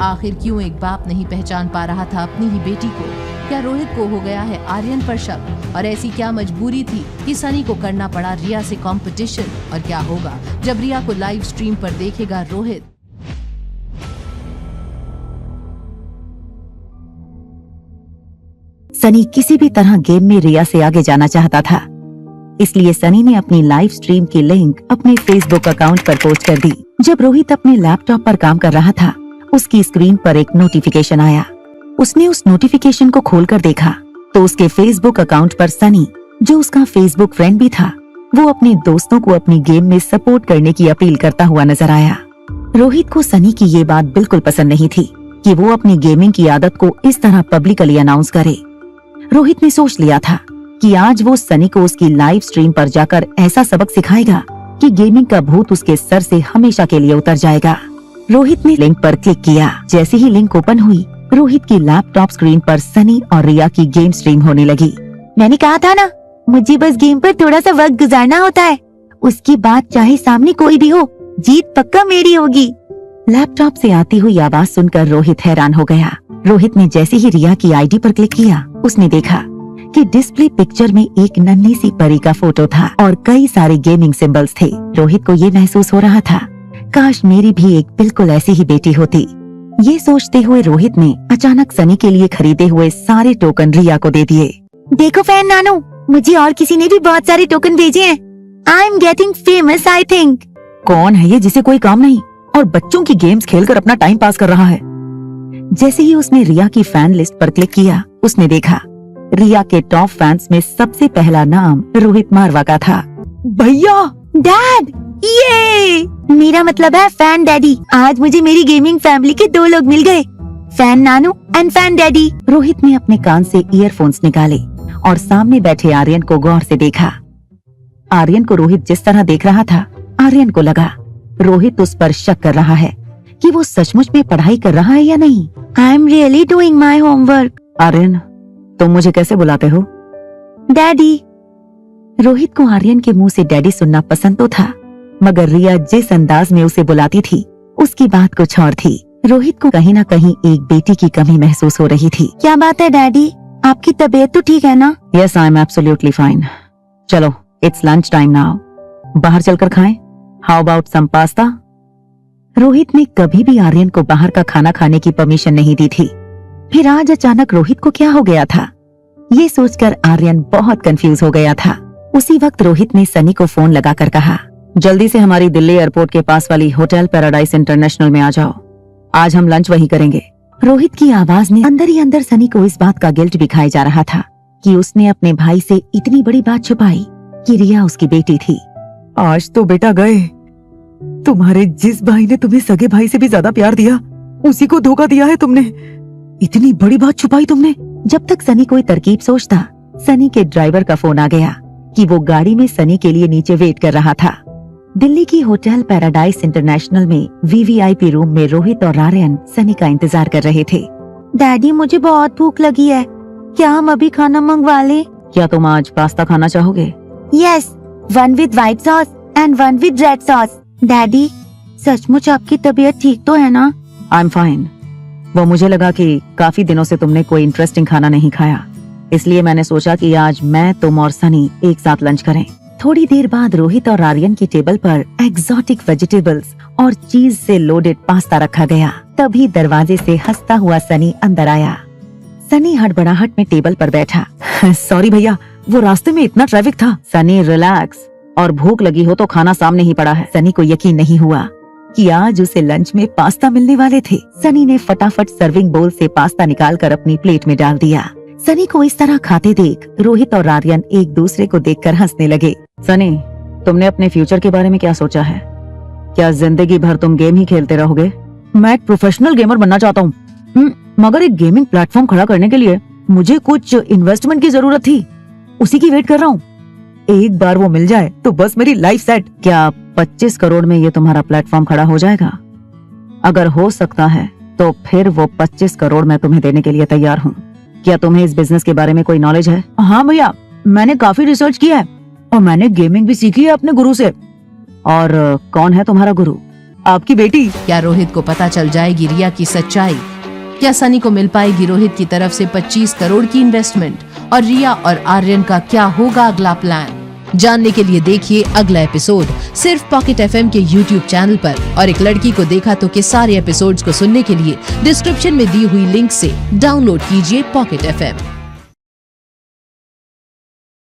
आखिर क्यों एक बाप नहीं पहचान पा रहा था अपनी ही बेटी को? क्या रोहित को हो गया है आर्यन पर शक? और ऐसी क्या मजबूरी थी कि सनी को करना पड़ा रिया से कंपटीशन? और क्या होगा जब रिया को लाइव स्ट्रीम पर देखेगा रोहित? सनी किसी भी तरह गेम में रिया से आगे जाना चाहता था, इसलिए सनी ने अपनी लाइव स्ट्रीम की लिंक अपने फेसबुक अकाउंट पर पोस्ट कर दी। जब रोहित अपने लैपटॉप पर काम कर रहा था, उसकी स्क्रीन पर एक नोटिफिकेशन आया। उसने उस नोटिफिकेशन को खोलकर देखा तो उसके फेसबुक अकाउंट पर सनी, जो उसका फेसबुक फ्रेंड भी था, वो अपने दोस्तों को अपनी गेम में सपोर्ट करने की अपील करता हुआ नजर आया। रोहित को सनी की ये बात बिल्कुल पसंद नहीं थी कि वो अपनी गेमिंग की आदत को इस तरह पब्लिकली अनाउंस करे। रोहित ने सोच लिया था कि आज वो सनी को उसकी लाइव स्ट्रीम पर जाकर ऐसा सबक सिखाएगा कि गेमिंग का भूत उसके सर से हमेशा के लिए उतर जाएगा। रोहित ने लिंक पर क्लिक किया। जैसे ही लिंक ओपन हुई, रोहित की लैपटॉप स्क्रीन पर सनी और रिया की गेम स्ट्रीम होने लगी। मैंने कहा था ना, मुझे बस गेम पर थोड़ा सा वक्त गुजारना होता है, उसकी बात चाहे सामने कोई भी हो, जीत पक्का मेरी होगी। लैपटॉप से आती हुई आवाज सुनकर रोहित हैरान हो गया। रोहित ने जैसे ही रिया की आईडी पर क्लिक किया, उसने देखा कि डिस्प्ले पिक्चर में एक नन्ही सी परी का फोटो था और कई सारे गेमिंग सिंबल्स थे। रोहित को ये महसूस हो रहा था, काश मेरी भी एक बिल्कुल ऐसी ही बेटी होती। ये सोचते हुए रोहित ने अचानक सनी के लिए खरीदे हुए सारे टोकन रिया को दे दिए। देखो फैन नानू, मुझे और किसी ने भी बहुत सारे टोकन भेजे हैं। I am getting famous I think. कौन है ये जिसे कोई काम नहीं और बच्चों की गेम्स खेलकर अपना टाइम पास कर रहा है? जैसे ही उसने रिया की फैन लिस्ट पर क्लिक किया, उसने देखा रिया के टॉप फैंस में सबसे पहला नाम रोहित मारवा का था। भैया, डैड, ये मेरा मतलब है फैन डैडी। आज मुझे मेरी गेमिंग फैमिली के 2 लोग मिल गए, fan Nanu and fan daddy. Rohit ने अपने कान से ईयरफोन्स निकाले और सामने बैठे आर्यन को गौर से देखा। आर्यन को रोहित जिस तरह देख रहा था, आर्यन को लगा रोहित उस पर शक कर रहा है कि वो सचमुच में पढ़ाई कर रहा है या नहीं। I am really doing my homework. Aryan, तुम मुझे कैसे बुलाते हो? डैडी। रोहित को आर्यन के मुंह से डैडी सुनना पसंद तो था, मगर रिया जिस अंदाज में उसे बुलाती थी, उसकी बात कुछ और थी। रोहित को कहीं न कहीं एक बेटी की कमी महसूस हो रही थी। क्या बात है डैडी, आपकी तबीयत तो ठीक है ना? Yes, I am absolutely fine. चलो, इट्स लंच टाइम नाउ। बाहर चलकर खाएं। How about some pasta? Rohit ने कभी भी आर्यन को बाहर का खाना खाने की परमिशन नहीं दी थी, फिर आज अचानक रोहित को क्या हो गया था? ये सोचकर आर्यन बहुत कंफ्यूज हो गया था। उसी वक्त रोहित ने सनी को फोन लगाकर कहा, जल्दी से हमारी दिल्ली एयरपोर्ट के पास वाली होटल पैराडाइज इंटरनेशनल में आ जाओ, आज हम लंच वहीं करेंगे। रोहित की आवाज ने अंदर ही अंदर सनी को इस बात का गिल्ट भी खाया जा रहा था कि उसने अपने भाई से इतनी बड़ी बात छुपाई कि रिया उसकी बेटी थी। आज तो बेटा गए, तुम्हारे जिस भाई ने तुम्हें सगे भाई से भी ज्यादा प्यार दिया, उसी को धोखा दिया है तुमने। इतनी बड़ी बात छुपाई तुमने। जब तक सनी कोई तरकीब सोचता, सनी के ड्राइवर का फोन आ गया कि वो गाड़ी में सनी के लिए नीचे वेट कर रहा था। दिल्ली की होटल पैराडाइज इंटरनेशनल में वीवीआईपी रूम में रोहित और आर्यन सनी का इंतजार कर रहे थे। डैडी, मुझे बहुत भूख लगी है, क्या हम अभी खाना मंगवा लें? क्या तुम आज पास्ता खाना चाहोगे? Yes, 1 with white sauce and 1 with red sauce. Daddy, सचमुच आपकी तबीयत ठीक तो है ना? I am fine. वो मुझे लगा कि काफी दिनों से तुमने कोई इंटरेस्टिंग खाना नहीं खाया, इसलिए मैंने सोचा कि आज मैं, तुम और सनी एक साथ लंच करें। थोड़ी देर बाद रोहित और आर्यन की टेबल पर एग्जॉटिक वेजिटेबल्स और चीज से लोडेड पास्ता रखा गया। तभी दरवाजे से हंसता हुआ सनी अंदर आया। सनी हड़बड़ाहट में टेबल पर बैठा। सॉरी भैया, वो रास्ते में इतना ट्रैफिक था। सनी रिलैक्स, और भूख लगी हो तो खाना सामने ही पड़ा है। सनी को यकीन नहीं हुआ कि आज उसे लंच में पास्ता मिलने वाले थे। सनी ने फटाफट सर्विंग बोल से पास्ता निकालकर अपनी प्लेट में डाल दिया। सनी को इस तरह खाते देख रोहित और आर्यन एक दूसरे को देखकर हंसने लगे। सनी, तुमने अपने फ्यूचर के बारे में क्या सोचा है? क्या जिंदगी भर तुम गेम ही खेलते रहोगे? मैं एक प्रोफेशनल गेमर बनना चाहता हूँ, मगर एक गेमिंग प्लेटफॉर्म खड़ा करने के लिए मुझे कुछ इन्वेस्टमेंट की जरूरत थी, उसी की वेट कर रहा हूँ। एक बार वो मिल जाए तो बस मेरी लाइफ सेट। क्या 25 करोड़ में ये तुम्हारा प्लेटफॉर्म खड़ा हो जाएगा? अगर हो सकता है तो फिर वो 25 करोड़ मैं तुम्हें देने के लिए तैयार हूँ। क्या तुम्हें इस बिजनेस के बारे में कोई नॉलेज है? हाँ भैया, मैंने काफी रिसर्च किया है और मैंने गेमिंग भी सीखी है अपने गुरु से। और कौन है तुम्हारा गुरु? आपकी बेटी। क्या रोहित को पता चल जाएगी रिया की सच्चाई? क्या सनी को मिल पाएगी रोहित की तरफ से 25 करोड़ की इन्वेस्टमेंट? और रिया और आर्यन का क्या होगा अगला प्लान? जानने के लिए देखिए अगला एपिसोड सिर्फ पॉकेट एफएम के YouTube चैनल पर। और एक लड़की को देखा तो के सारे एपिसोड्स को सुनने के लिए डिस्क्रिप्शन में दी हुई लिंक से डाउनलोड कीजिए पॉकेट एफएम।